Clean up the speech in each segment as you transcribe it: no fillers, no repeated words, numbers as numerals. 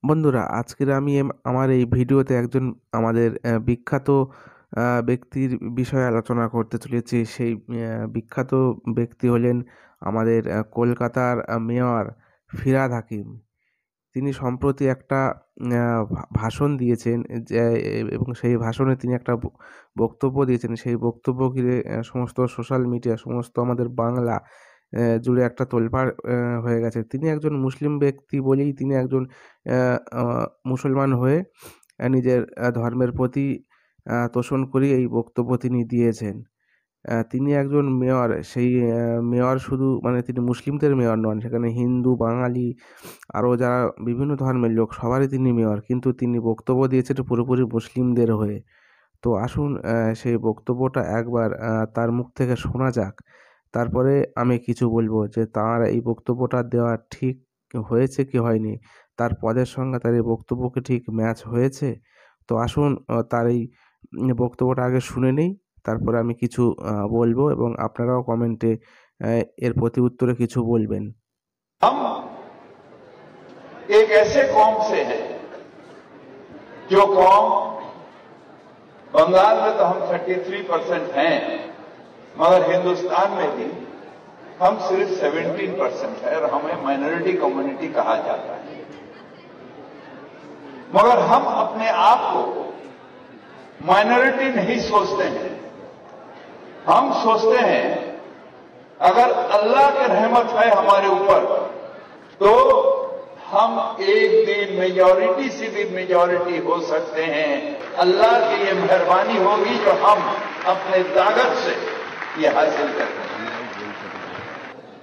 বন্ধুরা, আজকের আমি আমার এই ভিডিওতে একজন আমাদের বিখ্যাত ব্যক্তির বিষয়ে আলোচনা করতে চলেছি। সেই বিখ্যাত ব্যক্তি হলেন আমাদের কলকাতার মেয়র ফিরহাদ হাকিম। তিনি সম্প্রতি একটা ভাষণ দিয়েছেন, যে এবং সেই ভাষণে তিনি একটা বক্তব্য দিয়েছেন। সেই বক্তব্য ঘিরে সমস্ত সোশ্যাল মিডিয়া, সমস্ত আমাদের বাংলা জুড়ে একটা তোলপাড় হয়ে গেছে। তিনি একজন মুসলিম ব্যক্তি বলেই তিনি একজন মুসলমান হয়ে নিজের ধর্মের প্রতি তোষণ করে এই বক্তব্য তিনি দিয়েছেন। তিনি একজন মেয়র। সেই মেয়র শুধু মানে তিনি মুসলিমদের মেয়র নন, সেখানে হিন্দু, বাঙালি, আরও যারা বিভিন্ন ধর্মের লোক সবারই তিনি মেয়র, কিন্তু তিনি বক্তব্য দিয়েছেন পুরোপুরি মুসলিমদের হয়ে। তো আসুন সেই বক্তব্যটা একবার তার মুখ থেকে শোনা যাক। তারপরে আমি কিছু বলবো যে তার এই বক্তব্যটা দেওয়া ঠিক হয়েছে কি হয়নি, তার পদের সঙ্গে তার এই বক্তব্যকে ঠিক ম্যাচ হয়েছে। তো আসুন তার এই বক্তব্যটা আগে শুনে নেই, তারপরে আমি কিছু বলবো এবং আপনারাও কমেন্টে এর প্রতি উত্তরে কিছু বলবেন। हम एक ऐसे कौम से हैं जो कौम बंगाल में तो हम 33% हैं, मगर हिंदुस्तान में भी हम सिर्फ 17% है और हमें माइनॉरिटी कम्युनिटी कहा जाता है। मगर हम अपने आप को माइनॉरिटी नहीं सोचते हैं। हम सोचते हैं अगर अल्लाह की रहमत है हमारे ऊपर तो हम एक दिन मेजॉरिटी से भी मेजॉरिटी हो सकते हैं। अल्लाह की ये मेहरबानी होगी जो हम अपने ताकत से ये हासिल करते हैं।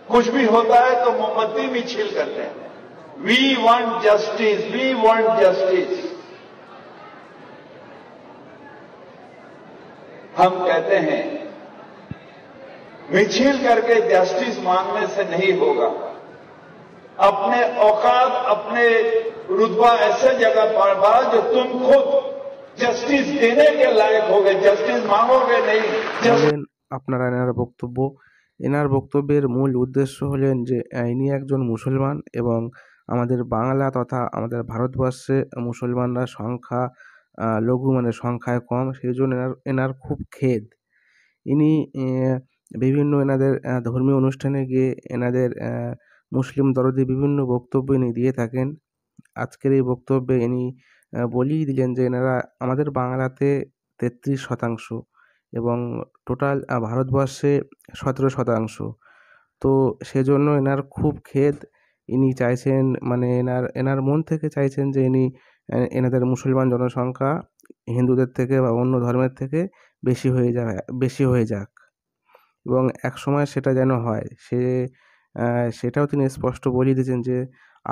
कुछ भी होता है तो मोमबत्ती भी छील करते हैं। We want justice, we want justice. हम कहते हैं मिছিল करके जस्टिस मांगने से नहीं होगा। अपने औकात, अपने रुतबा ऐसे जगह पर बढ़ा जो तुम खुद जस्टिस देने के लायक होगे। जस्टिस मांगोगे नहीं। বলেন আপনারা এনার বক্তব্যের মূল উদ্দেশ্য হলেন যে ইনি একজন মুসলমান এবং আমাদের বাংলা তথা আমাদের ভারতবর্ষে মুসলমানরা সংখ্যা লঘু, মানে সংখ্যায় কম, সেই জন্য এনার খুব খেদ। ইনি বিভিন্ন এনাদের ধর্মীয় অনুষ্ঠানে গিয়ে এনাদের মুসলিম দরদি বিভিন্ন বক্তব্য ইনি দিয়ে থাকেন। আজকের এই বক্তব্যে ইনি বলেই দিলেন যে এনারা আমাদের বাংলাতে 33% এবং টোটাল ভারতবর্ষে 17%। তো সেজন্য এনার খুব খেদ। ইনি চাইছেন, মানে এনার মন থেকে চাইছেন যে ইনি এনাদের মুসলমান জনসংখ্যা হিন্দুদের থেকে বা অন্য ধর্মের থেকে বেশি হয়ে যাক এবং একসময় সেটা যেন হয়। সেটাও তিনি স্পষ্ট বলে দিয়েছেন যে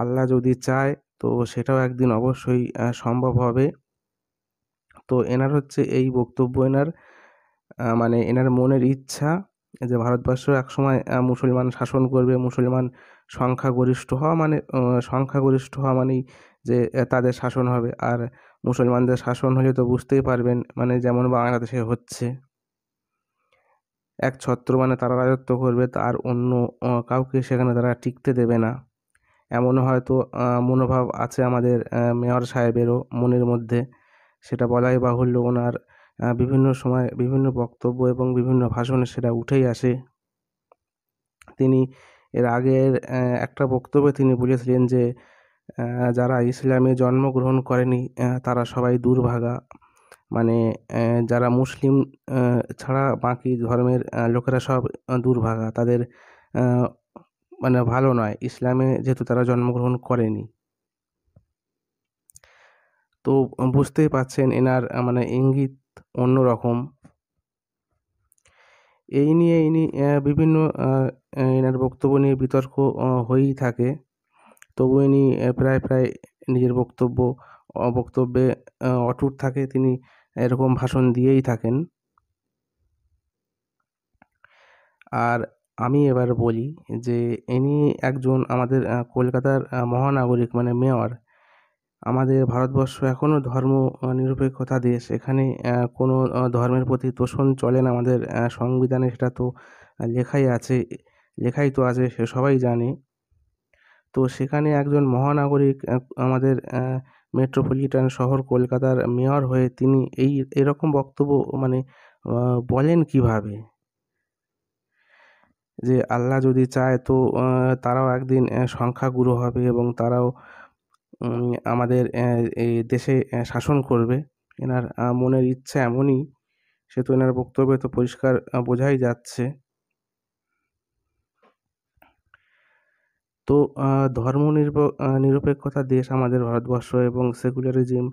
আল্লাহ যদি চায় তো সেটাও একদিন অবশ্যই সম্ভব হবে। তো এনার হচ্ছে এই বক্তব্য, মানে এনার মনের ইচ্ছা যে ভারতবর্ষ একসময় মুসলমান শাসন করবে। মুসলমান সংখ্যাগরিষ্ঠ হওয়া মানেই যে তাদের শাসন হবে। আর মুসলমানদের শাসন হলে তো বুঝতেই পারবেন, মানে যেমন বাংলাদেশে হচ্ছে, এক ছত্র মানে তারা রাজত্ব করবে, তার অন্য কাউকে সেখানে তারা টিকতে দেবে না। এমনও হয়তো মনোভাব আছে আমাদের মেয়র সাহেবেরও মনের মধ্যে। সেটা বলাই বাহুল্য, ওনার বিভিন্ন সময় বিভিন্ন বক্তব্য এবং বিভিন্ন ভাষণে সেটা উঠেই আসে। তিনি এর আগের একটা বক্তব্যে তিনি বলেছিলেন যে যারা ইসলামে জন্মগ্রহণ করেনি তারা সবাই দুর্ভাগা। মানে যারা মুসলিম ছাড়া বাকি ধর্মের লোকেরা সব দুর্ভাগা, তাদের মানে ভালো নয়, ইসলামে যেহেতু তারা জন্মগ্রহণ করেনি। তো বুঝতেই পারছেন এনার মানে ইঙ্গিত অন্যরকম। এই নিয়ে ইনি বিভিন্ন এনার বক্তব্য নিয়ে বিতর্ক হয়েই থাকে। তবু ইনি প্রায় নিজের বক্তব্যে অটুট থাকে। তিনি এরকম ভাষণ দিয়েই থাকেন। আর আমি এবার বলি যে ইনি একজন আমাদের কলকাতার মহানাগরিক, মানে মেয়র। আমাদের ভারতবর্ষ এখনও ধর্ম নিরপেক্ষতা দেশ। এখানে কোনো ধর্মের প্রতি তোষণ চলে না। আমাদের সংবিধানে সেটা তো লেখাই আছে, লেখাই তো আছে, সে সবাই জানে। তো সেখানে একজন মহানাগরিক আমাদের মেট্রোপলিটন শহর কলকাতার মেয়র হয়ে তিনি এরকম বক্তব্য মানে বলেন কিভাবে যে আল্লাহ যদি চায় তো তারাও একদিন সংখ্যাগুরু হবে এবং তারাও আমাদের এই দেশে শাসন করবে। এনার মনের ইচ্ছা এমনই, সে তো এনার বক্তব্যে তো পরিষ্কার বোঝাই যাচ্ছে। তো নিরপেক্ষতা দেশ আমাদের ভারতবর্ষ এবং সেকুলারিজম,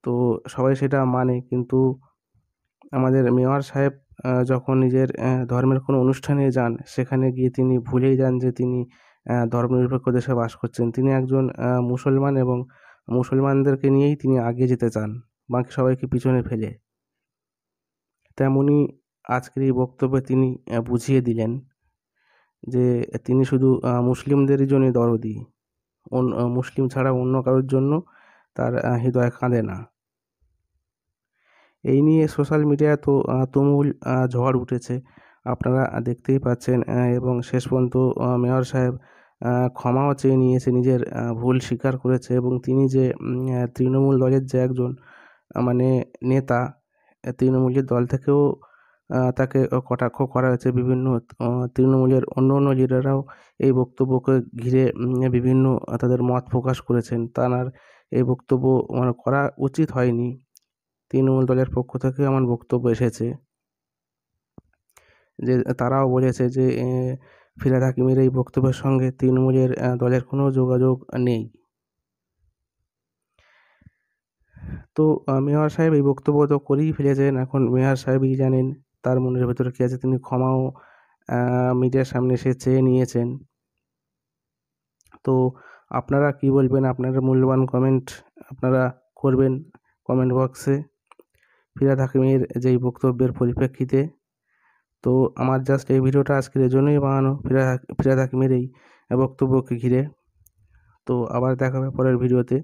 তো সবাই সেটা মানে, কিন্তু আমাদের মেয়র সাহেব যখন নিজের ধর্মের কোনো অনুষ্ঠানে যান সেখানে গিয়ে তিনি ভুলেই যান যে তিনি ধর্মনিরপেক্ষ দেশে বাস করছেন। তিনি একজন মুসলমান এবং মুসলমানদেরকে নিয়েই তিনি এগিয়ে যেতে চান, বাকি সবাইকে পিছনে ফেলে। তেমনই আজকের এই বক্তব্যে তিনি বুঝিয়ে দিলেন যে তিনি শুধু মুসলিমদেরই জন্যই দরদি, মুসলিম ছাড়া অন্য কারোর জন্য তার হৃদয় কাঁদে না। এই নিয়ে সোশ্যাল মিডিয়ায় তো তুমুল ঝড় উঠেছে, আপনারা দেখতেই পাচ্ছেন। এবং শেষ পর্যন্ত মেয়র সাহেব ক্ষমাও চেয়ে নিয়েছে, নিজের ভুল স্বীকার করেছে এবং তিনি যে তৃণমূল দলের যে একজন মানে নেতা, তৃণমূলের দল থেকেও তাকে কটাক্ষ করা হয়েছে। বিভিন্ন তৃণমূলের অন্য অন্য লিডাররাও এই বক্তব্যকে ঘিরে বিভিন্ন তাদের মত প্রকাশ করেছেন। তাঁর এই বক্তব্য মানে করা উচিত হয়নি। তৃণমূল দলের পক্ষ থেকে এমন বক্তব্য এসেছে যে তারাও বলেছে যে ফিরহাদ হাকিমের এই বক্তব্যের সঙ্গে তৃণমূলের দলের কোনো যোগাযোগ নেই। তো মেয়র সাহেব এই বক্তব্য তো করেই ফেলেছেন, এখন মেয়র সাহেবই জানেন তার মনের ভেতরে কী আছে। তিনি ক্ষমাও মিডিয়ার সামনে এসে চেয়ে নিয়েছেন। তো আপনারা কী বলবেন? আপনারা মূল্যবান কমেন্ট আপনারা করবেন কমেন্ট বক্সে ফিরহাদ হাকিমের যেই বক্তব্যের পরিপ্রেক্ষিতে। তো আমার জাস্ট এই ভিডিওটা আজকের এজন্যই বানানো, ফিরহাদ হাকিমের এই বক্তব্যকে ঘিরে। তো আবার দেখা হবে পরের ভিডিওতে।